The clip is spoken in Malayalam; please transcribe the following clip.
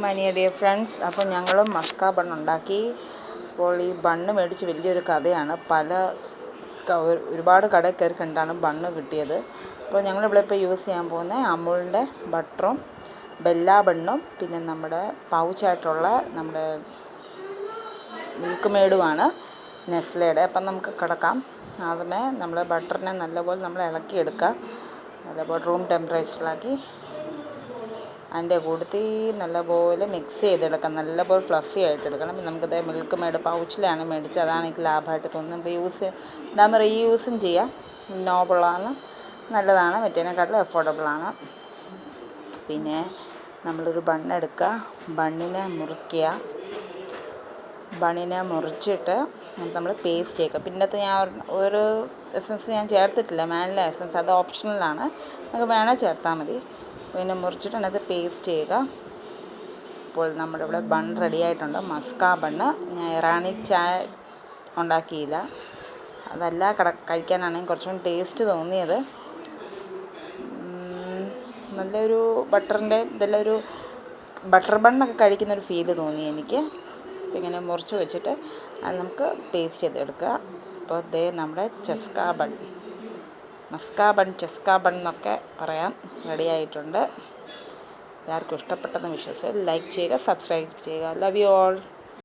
മൈ ഡിയർ ഫ്രണ്ട്സ്, അപ്പോൾ ഞങ്ങൾ മസ്ക ബൺ ഉണ്ടാക്കി. അപ്പോൾ ഈ ബണ്ണ് മേടിച്ച് വലിയൊരു കഥയാണ്. ഒരുപാട് കടയിൽ കയറി കണ്ടാണ് ബണ്ണ് കിട്ടിയത്. അപ്പോൾ ഞങ്ങളിവിടെ ഇപ്പോൾ യൂസ് ചെയ്യാൻ പോകുന്നത് അമൂലിൻ്റെ ബട്ടറും ബെല്ല ബണ്ണും പിന്നെ നമ്മുടെ പൗച്ചായിട്ടുള്ള നമ്മുടെ മിൽക്ക് മെയ്ഡുമാണ്, നെസ്ലയുടെ. അപ്പം നമുക്ക് കിടക്കാം. ആദ്യമേ നമ്മൾ ബട്ടറിനെ നല്ലപോലെ നമ്മൾ ഇളക്കിയെടുക്കുക. നല്ലപോലെ റൂം ടെമ്പറേച്ചറിലാക്കി അതിൻ്റെ കൂട്ടത്തിൽ നല്ലപോലെ മിക്സ് ചെയ്തെടുക്കാം. നല്ലപോലെ ഫ്ലഫി ആയിട്ട് എടുക്കണം. നമുക്കത് മിൽക്ക് മെയ്ഡ് പൗച്ചിലാണ് മേടിച്ചത്. അതാണ് എനിക്ക് ലാഭമായിട്ട് തോന്നുന്നത്. നമുക്ക് ഇതാകുമ്പോൾ റീയൂസും ചെയ്യാം. നോബിളാണ്, നല്ലതാണ്, മറ്റേതിനെക്കാട്ടിലും അഫോർഡബിളാണ്. പിന്നെ നമ്മളൊരു ബണ്ണെടുക്കുക, ബണ്ണിനെ മുറിച്ചിട്ട് നമ്മൾ പേസ്റ്റ് ചെയ്യുക. പിന്നത്തെ ഞാൻ ഒരു എസൻസ് ഞാൻ ചേർത്തിട്ടില്ല, വാനില എസൻസ്, അത് ഓപ്ഷണലാണ്, നമുക്ക് വേണേൽ ചേർത്താൽ മതി. പിന്നെ മുറിച്ചിട്ട് അതിനകത്ത് പേസ്റ്റ് ചെയ്യുക. അപ്പോൾ നമ്മുടെ ഇവിടെ ബൺ റെഡി ആയിട്ടുണ്ട്, മസ്ക ബണ്ണ്. ഞാൻ ഇറാനി ചായ ഉണ്ടാക്കിയില്ല, അതല്ല കഴിക്കാനാണെങ്കിൽ കുറച്ചും ടേസ്റ്റ് തോന്നിയത്. നല്ലൊരു ബട്ടറിൻ്റെ ഇതെല്ലാം ഒരു ബട്ടർ ബണ്ണൊക്കെ കഴിക്കുന്നൊരു ഫീല് തോന്നി എനിക്ക്. ഇങ്ങനെ മുറിച്ച് വെച്ചിട്ട് അത് നമുക്ക് പേസ്റ്റ് ചെയ്തെടുക്കുക. അപ്പോൾ ദേ നമ്മുടെ മസ്ക ബൺ ചെസ്ക ബൺ എന്നൊക്കെ പറയാം, റെഡി ആയിട്ടുണ്ട്. എല്ലാവർക്കും ഇഷ്ടപ്പെട്ടെന്ന് വിശ്വസിച്ച് ലൈക്ക് ചെയ്യുക, സബ്സ്ക്രൈബ് ചെയ്യുക. Love you all.